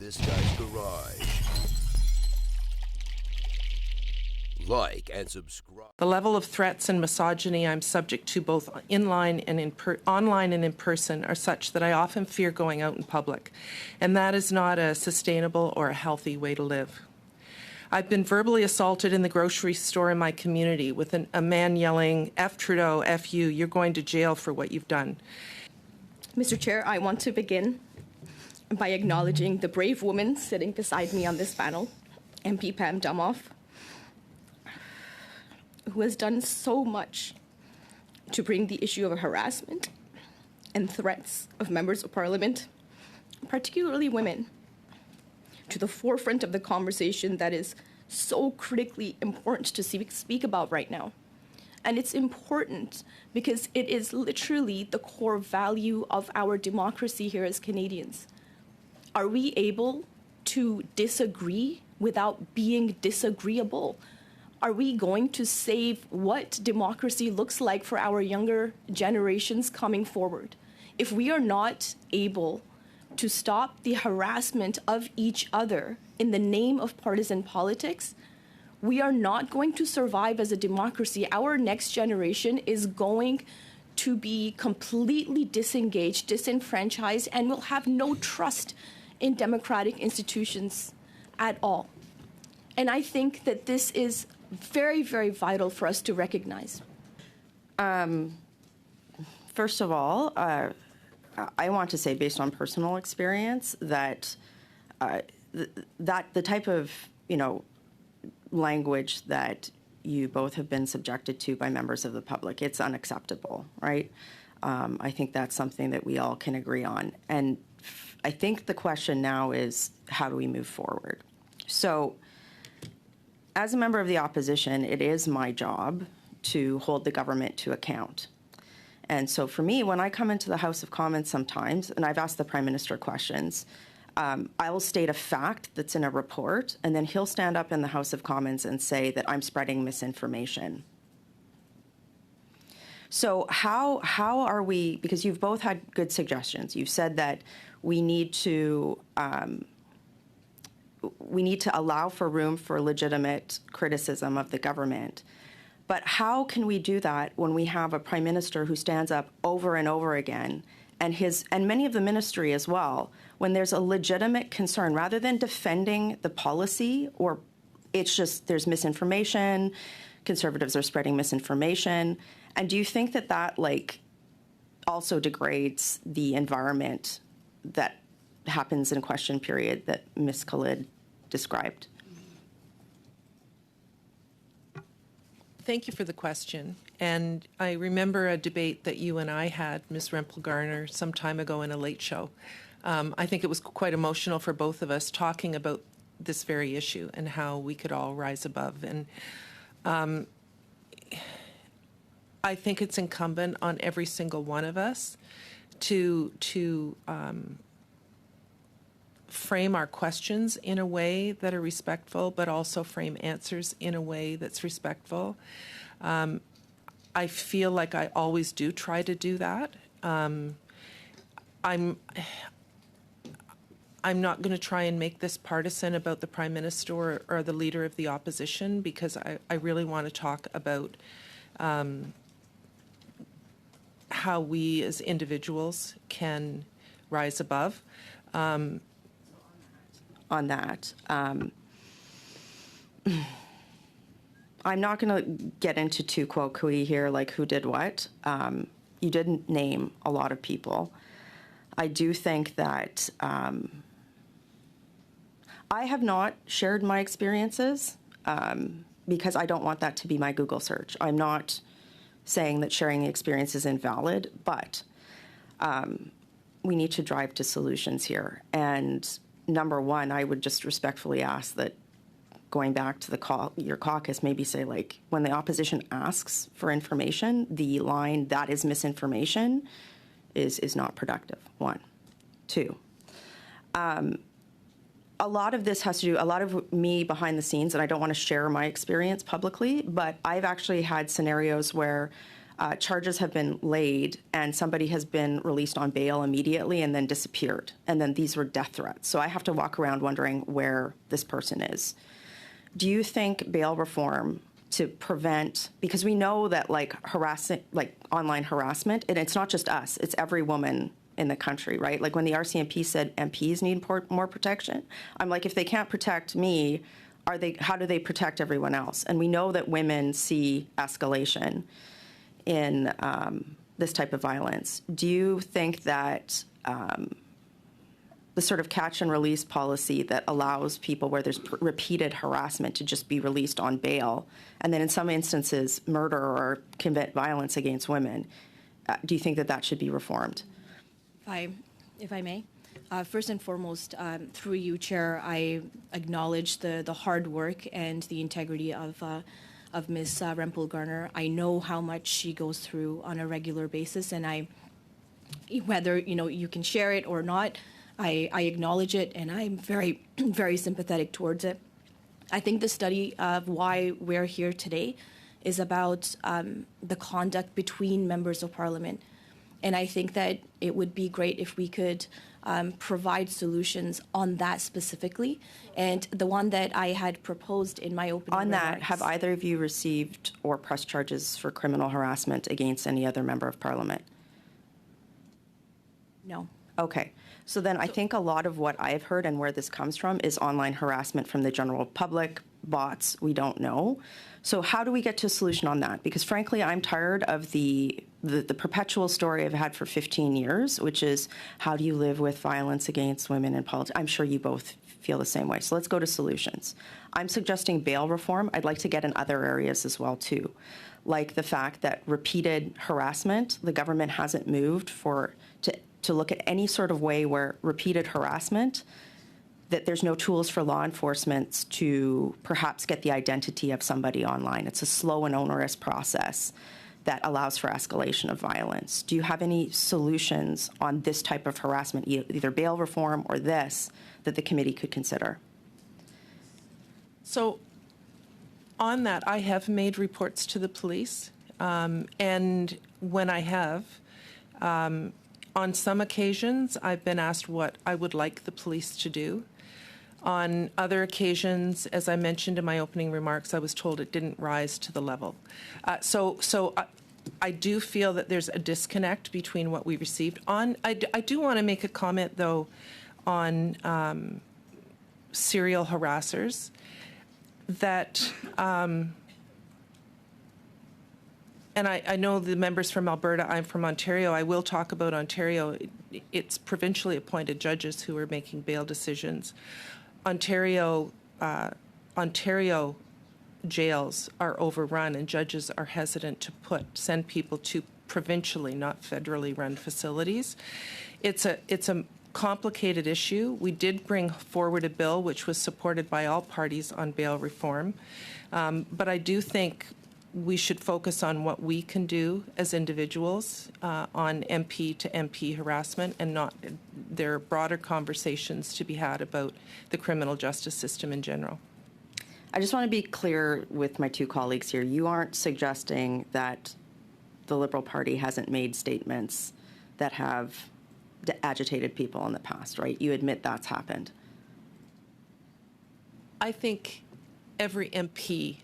This Guy's Garage. Like and subscribe. The level of threats and misogyny I'm subject to both online and online and in person are such that I often fear going out in public, and that is not a sustainable or a healthy way to live. I've been verbally assaulted in the grocery store in my community with a man yelling, "F Trudeau, F you, you're going to jail for what you've done." Mr. Chair, I want to begin by acknowledging the brave woman sitting beside me on this panel, MP Pam Dumoff, who has done so much to bring the issue of harassment and threats of members of Parliament, particularly women, to the forefront of the conversation that is so critically important to speak about right now. And it's important because it is literally the core value of our democracy here as Canadians. Are we able to disagree without being disagreeable? Are we going to save what democracy looks like for our younger generations coming forward? If we are not able to stop the harassment of each other in the name of partisan politics, we are not going to survive as a democracy. Our next generation is going to be completely disengaged, disenfranchised, and will have no trust in democratic institutions at all. And I think that this is very, very vital for us to recognize. First of all, I want to say, based on personal experience, that the type of language that you both have been subjected to by members of the public, it's unacceptable, right? I think that's something that we all can agree on. And I think the question now is, how do we move forward? So, as a member of the opposition, it is my job to hold the government to account. And so for me, when I come into the House of Commons sometimes, and I've asked the Prime Minister questions, I will state a fact that's in a report, and then he'll stand up in the House of Commons and say that I'm spreading misinformation. So how are we, because you've both had good suggestions. You've said that we need to allow for room for legitimate criticism of the government. But how can we do that when we have a Prime Minister who stands up over and over again, and many of the ministry as well, when there's a legitimate concern, rather than defending the policy, or it's just there's misinformation, Conservatives are spreading misinformation, and do you think that also degrades the environment that happens in question period that Ms. Khalid described? Thank you for the question. And I remember a debate that you and I had, Ms. Rempel-Garner, some time ago in a late show. I think it was quite emotional for both of us talking about this very issue and how we could all rise above. And I think it's incumbent on every single one of us to frame our questions in a way that are respectful, but also frame answers in a way that's respectful. I feel like I always do try to do that. I'm not going to try and make this partisan about the Prime Minister or the Leader of the Opposition, because I really want to talk about how we as individuals can rise above. On that, I'm not going to get into tu quo cui here, like who did what. You didn't name a lot of people. I do think that I have not shared my experiences because I don't want that to be my Google search. I'm not saying that sharing the experience is invalid, but we need to drive to solutions here. And number one, I would just respectfully ask that, going back to your caucus, maybe say, when the opposition asks for information, the line, "that is misinformation," is not productive, one. Two, a lot of this has to do, a lot of me behind the scenes, and I don't want to share my experience publicly, but I've actually had scenarios where charges have been laid and somebody has been released on bail immediately and then disappeared. And then these were death threats. So I have to walk around wondering where this person is. Do you think bail reform to prevent, because we know that like online harassment, and it's not just us, it's every woman in the country, right? Like when the RCMP said MPs need more protection, I'm like, if they can't protect me, how do they protect everyone else? And we know that women see escalation in this type of violence. Do you think that the sort of catch and release policy that allows people where there's repeated harassment to just be released on bail, and then in some instances murder or commit violence against women, do you think that that should be reformed? If I may. First and foremost, through you, Chair, I acknowledge the hard work and the integrity of Ms. Rempel-Garner. I know how much she goes through on a regular basis, and whether you can share it or not, I acknowledge it, and I'm very, very sympathetic towards it. I think the study of why we're here today is about the conduct between members of Parliament. And I think that it would be great if we could provide solutions on that specifically. And the one that I had proposed in my opening remarks. On that, remarks, have either of you received or pressed charges for criminal harassment against any other member of Parliament? No. Okay. So then I think a lot of what I've heard and where this comes from is online harassment from the general public, bots, we don't know. So how do we get to a solution on that? Because frankly, I'm tired of the perpetual story I've had for 15 years, which is how do you live with violence against women in politics? I'm sure you both feel the same way. So let's go to solutions. I'm suggesting bail reform. I'd like to get in other areas as well, too, like the fact that repeated harassment, the government hasn't moved to look at any sort of way where repeated harassment, that there's no tools for law enforcement to perhaps get the identity of somebody online. It's a slow and onerous process that allows for escalation of violence. Do you have any solutions on this type of harassment, either bail reform or this, that the committee could consider? So on that, I have made reports to the police, and when I have, on some occasions, I've been asked what I would like the police to do. On other occasions, as I mentioned in my opening remarks, I was told it didn't rise to the level. So I do feel that there's a disconnect between what we received. I do want to make a comment, though, on serial harassers, that and I know the members from Alberta, I'm from Ontario. I will talk about Ontario. It's provincially appointed judges who are making bail decisions. Ontario jails are overrun, and judges are hesitant to send people to provincially, not federally run facilities. It's a complicated issue. We did bring forward a bill which was supported by all parties on bail reform, but I do think we should focus on what we can do as individuals on MP to MP harassment, and not, there are broader conversations to be had about the criminal justice system in general. I just want to be clear with my two colleagues here. You aren't suggesting that the Liberal Party hasn't made statements that have agitated people in the past, right? You admit that's happened. I think every MP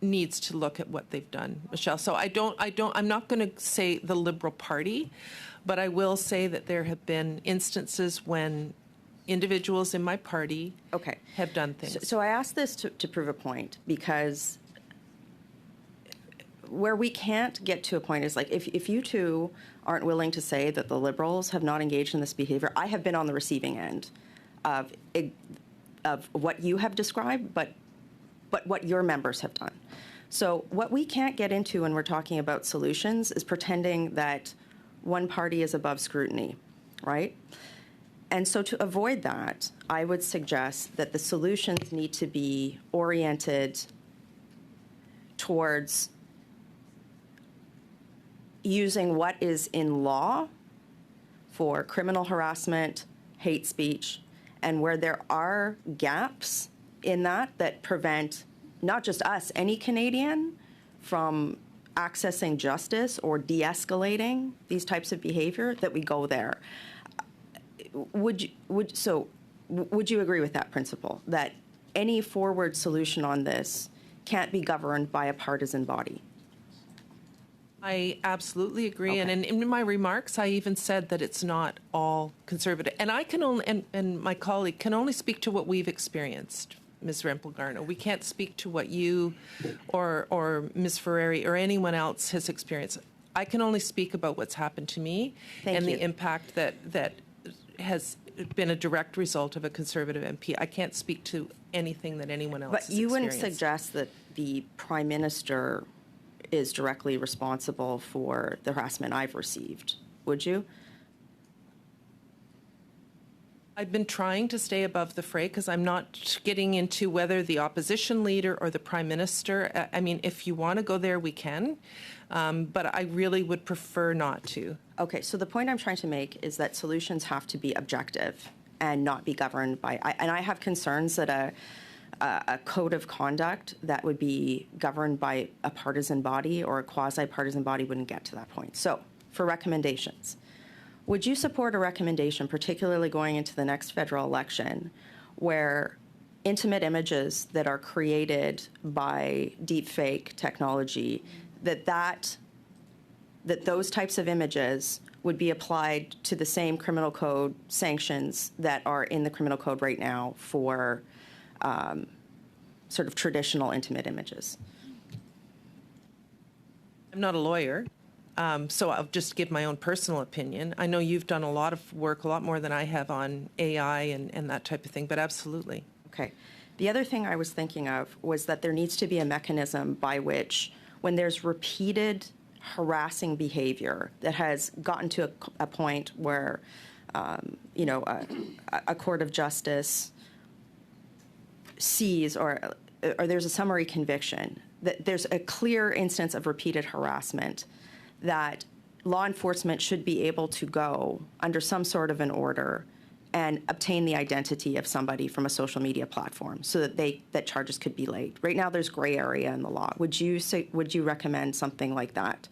needs to look at what they've done, Michelle. So I'm not going to say the Liberal Party, but I will say that there have been instances when individuals in my party have done things. So I asked this to prove a point, because where we can't get to a point is like, if you two aren't willing to say that the Liberals have not engaged in this behavior, I have been on the receiving end of what you have described, but what your members have done. So what we can't get into when we're talking about solutions is pretending that one party is above scrutiny, right? And so to avoid that, I would suggest that the solutions need to be oriented towards using what is in law for criminal harassment, hate speech, and where there are gaps in that prevent not just us, any Canadian, from accessing justice or de-escalating these types of behavior, that we go there. Would you agree with that principle, that any forward solution on this can't be governed by a partisan body? I absolutely agree. Okay. And in my remarks, I even said that it's not all conservative. And I can only, and my colleague can only speak to what we've experienced, Ms. Rempel-Garner. We can't speak to what you or Ms. Ferrari or anyone else has experienced. I can only speak about what's happened to me and the impact that has been a direct result of a Conservative MP. I can't speak to anything that anyone else has But you wouldn't experienced. suggest that the Prime Minister is directly responsible for the harassment I've received, would you? I've been trying to stay above the fray because I'm not getting into whether the opposition leader or the Prime Minister. I mean, if you want to go there, we can. But I really would prefer not to. Okay, so the point I'm trying to make is that solutions have to be objective and not be governed by, and I have concerns that a code of conduct that would be governed by a partisan body or a quasi-partisan body wouldn't get to that point. So, for recommendations, would you support a recommendation, particularly going into the next federal election, where intimate images that are created by deepfake technology, that those types of images would be applied to the same criminal code sanctions that are in the criminal code right now for sort of traditional intimate images? I'm not a lawyer, so I'll just give my own personal opinion. I know you've done a lot of work, a lot more than I have on AI and that type of thing, but absolutely. Okay. The other thing I was thinking of was that there needs to be a mechanism by which, when there's repeated harassing behavior that has gotten to a point where, a court of justice sees or there's a summary conviction, that there's a clear instance of repeated harassment, that law enforcement should be able to go under some sort of an order and obtain the identity of somebody from a social media platform so that charges could be laid. Right now, there's gray area in the law. Would you recommend something like that?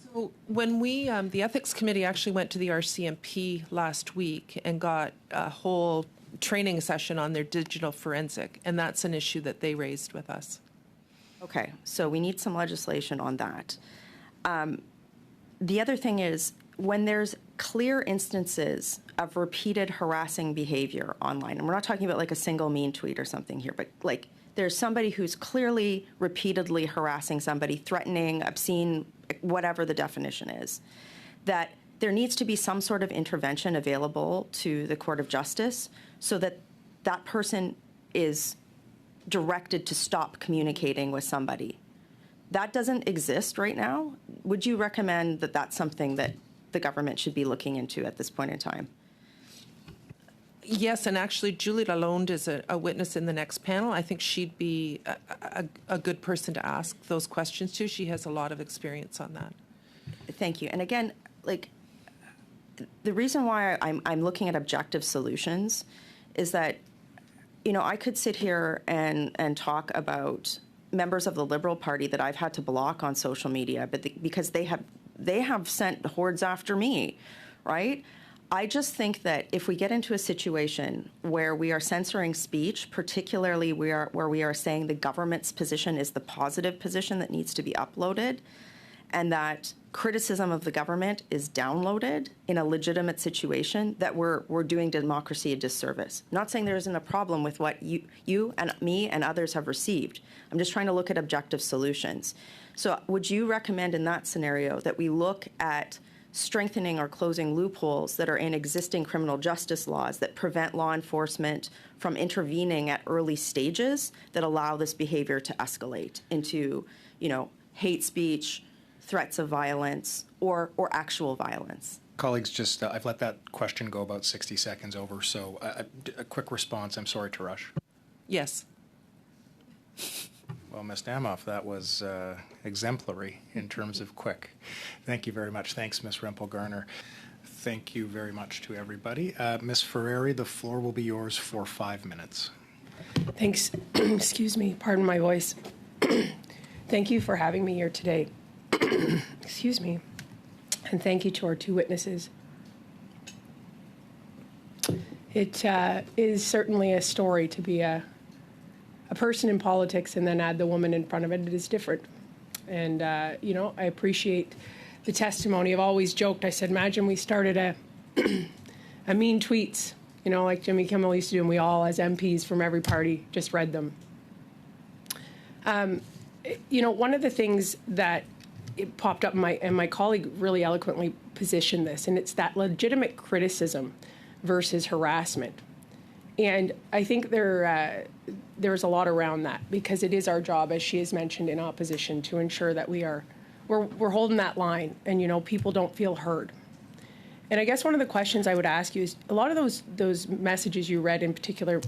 So when we, the Ethics Committee actually went to the RCMP last week and got a whole training session on their digital forensic, and that's an issue that they raised with us. Okay, so we need some legislation on that. The other thing is, when there's clear instances of repeated harassing behavior online, and we're not talking about like a single mean tweet or something here, but like there's somebody who's clearly repeatedly harassing somebody, threatening, obscene, whatever the definition is, that there needs to be some sort of intervention available to the Court of Justice so that that person is directed to stop communicating with somebody. That doesn't exist right now. Would you recommend that that's something that the government should be looking into at this point in time? Yes, and actually Julie Lalonde is a witness in the next panel. I think she'd be a good person to ask those questions to. She has a lot of experience on that. Thank you. And again, like, the reason why I'm looking at objective solutions is that, I could sit here and talk about members of the Liberal Party that I've had to block on social media, but because they have sent hordes after me, right? I just think that if we get into a situation where we are censoring speech, particularly where we are saying the government's position is the positive position that needs to be uploaded, and that criticism of the government is downloaded in a legitimate situation, that we're doing democracy a disservice. I'm not saying there isn't a problem with what you and me and others have received. I'm just trying to look at objective solutions. So would you recommend in that scenario that we look at strengthening or closing loopholes that are in existing criminal justice laws that prevent law enforcement from intervening at early stages that allow this behavior to escalate into, hate speech, threats of violence, or actual violence? Colleagues, just I've let that question go about 60 seconds over, so a quick response. I'm sorry to rush. Yes. Well, Ms. Damoff, that was exemplary in terms of quick. Thank you very much. Thanks, Ms. Rempel-Garner. Thank you very much to everybody. Ms. Ferrari, the floor will be yours for 5 minutes. Thanks. Excuse me. Pardon my voice. Thank you for having me here today. Excuse me. And thank you to our two witnesses. It is certainly a story to be a person in politics and then add the woman in front of it. It is different. And, you know, I appreciate the testimony. I've always joked, I said, imagine we started a mean tweets, you know, like Jimmy Kimmel used to do, and we all, as MPs from every party, just read them. You know, one of the things that it popped up, and my colleague really eloquently positioned this, and it's that legitimate criticism versus harassment. And I think there's a lot around that, because it is our job, as she has mentioned, in opposition, to ensure that we're holding that line, and, you know, people don't feel heard. And I guess one of the questions I would ask you is, a lot of those messages you read, in particular,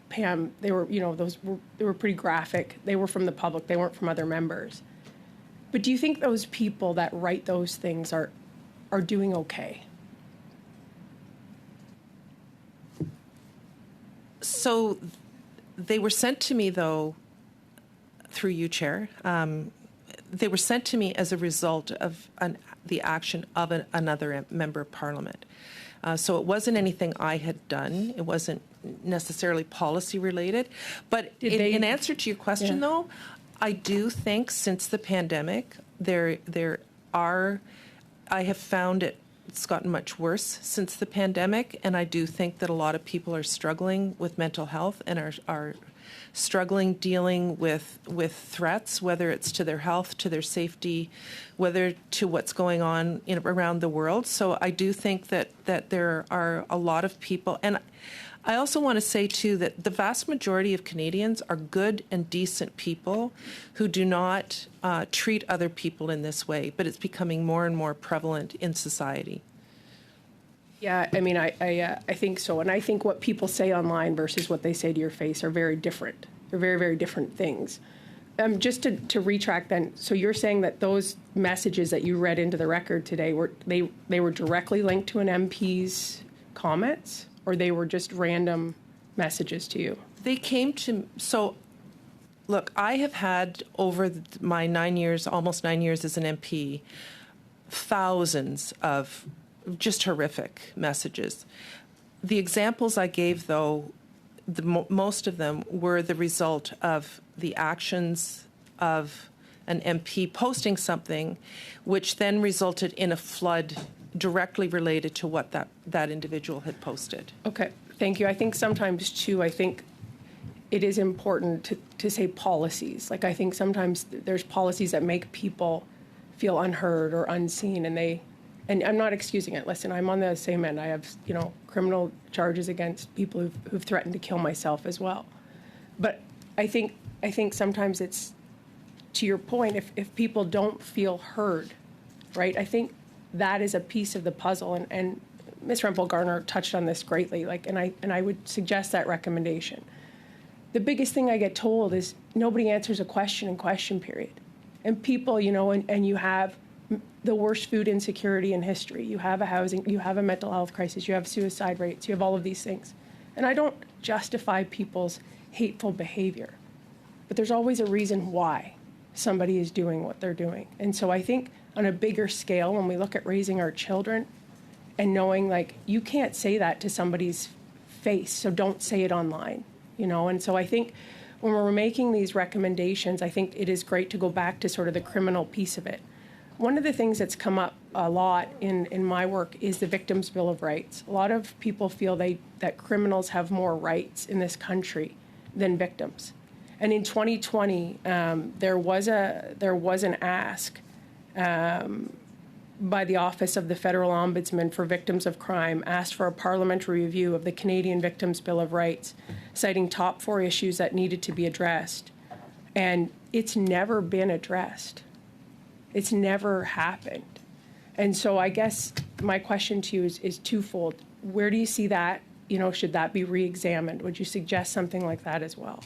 Pam, they were, you know, they were pretty graphic. They were from the public. They weren't from other members. But do you think those people that write those things are doing okay? So they were sent to me, though, through you, Chair. They were sent to me as a result of the action of another member of Parliament. So it wasn't anything I had done. It wasn't necessarily policy related. But in answer to your question, though, I do think since the pandemic, I have found it's gotten much worse since the pandemic, and I do think that a lot of people are struggling with mental health and are struggling dealing with threats, whether it's to their health, to their safety, whether to what's going on around the world. So I do think that there are a lot of people, and I also want to say, too, that the vast majority of Canadians are good and decent people who do not treat other people in this way, but it's becoming more and more prevalent in society. Yeah, I mean, I think so. And I think what people say online versus what they say to your face are very different. They're very, very different things. Just to retract then, so you're saying that those messages that you read into the record today, they were directly linked to an MP's comments? Or they were just random messages to you? They came to, so look, I have had over my almost 9 years as an MP, thousands of just horrific messages. The examples I gave, though, most of them were the result of the actions of an MP posting something, which then resulted in a flood directly related to what that individual had posted. Okay, thank you. I think sometimes, too, I think it is important to say policies. Like, I think sometimes there's policies that make people feel unheard or unseen, and I'm not excusing it. Listen, I'm on the same end. I have, you know, criminal charges against people who've threatened to kill myself as well. But I think sometimes it's, to your point, if people don't feel heard, right? I think that is a piece of the puzzle, and Ms. Rempel-Garner touched on this greatly. Like, and I would suggest that recommendation. The biggest thing I get told is nobody answers a question in question period, and people, you know, and you have the worst food insecurity in history. You have you have a mental health crisis. You have suicide rates. You have all of these things, and I don't justify people's hateful behavior, but there's always a reason why somebody is doing what they're doing, and so I think, on a bigger scale, when we look at raising our children and knowing, like, you can't say that to somebody's face, so don't say it online, you know? And so I think when we're making these recommendations, I think it is great to go back to sort of the criminal piece of it. One of the things that's come up a lot in my work is the Victims' Bill of Rights. A lot of people feel that criminals have more rights in this country than victims. And in 2020, there was an ask by the Office of the Federal Ombudsman for Victims of Crime, asked for a parliamentary review of the Canadian Victims' Bill of Rights, citing top 4 issues that needed to be addressed. And it's never been addressed. It's never happened. And so I guess my question to you is twofold. Where do you see that? You know, should that be re-examined? Would you suggest something like that as well?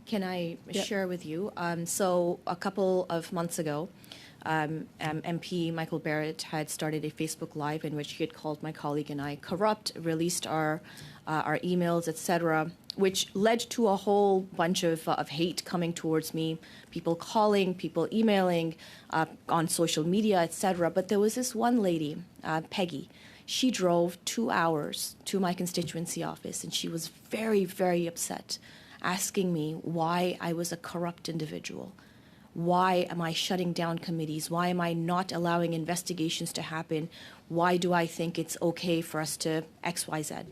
Can I share with you? So a couple of months ago, MP Michael Barrett had started a Facebook Live in which he had called my colleague and I corrupt, released our emails, etc., which led to a whole bunch of hate coming towards me, people calling, people emailing, on social media, etc. But there was this one lady, Peggy. She drove 2 hours to my constituency office, and she was very, very upset, asking me why I was a corrupt individual. Why am I shutting down committees? Why am I not allowing investigations to happen? Why do I think it's okay for us to XYZ?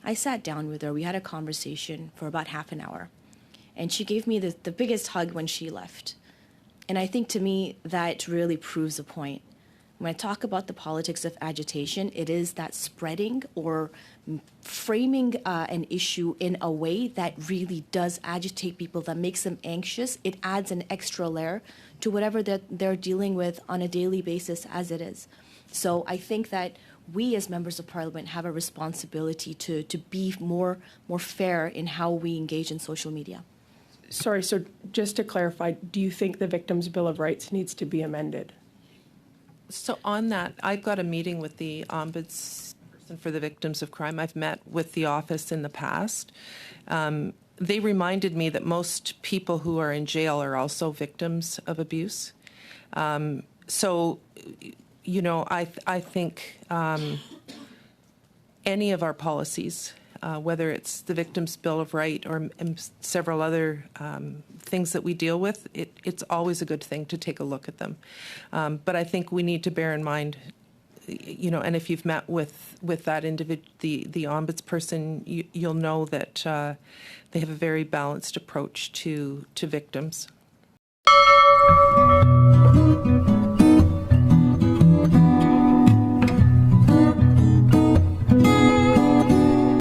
I sat down with her. We had a conversation for about half an hour. And she gave me the biggest hug when she left. And I think to me that really proves a point. When I talk about the politics of agitation, it is that spreading or framing an issue in a way that really does agitate people, that makes them anxious. It adds an extra layer to whatever they're dealing with on a daily basis as it is. So I think that we as members of parliament have a responsibility to be more fair in how we engage in social media. Sorry, so just to clarify, do you think the Victims' Bill of Rights needs to be amended? So on that, I've got a meeting with the ombudsperson for the victims of crime. I've met with the office in the past. They reminded me that most people who are in jail are also victims of abuse. So, you know, I think any of our policies, whether it's the Victims' Bill of Rights or several other things that we deal with, it's always a good thing to take a look at them. But I think we need to bear in mind, you know, and if you've met with that individual, the ombudsperson, you'll know that they have a very balanced approach to victims.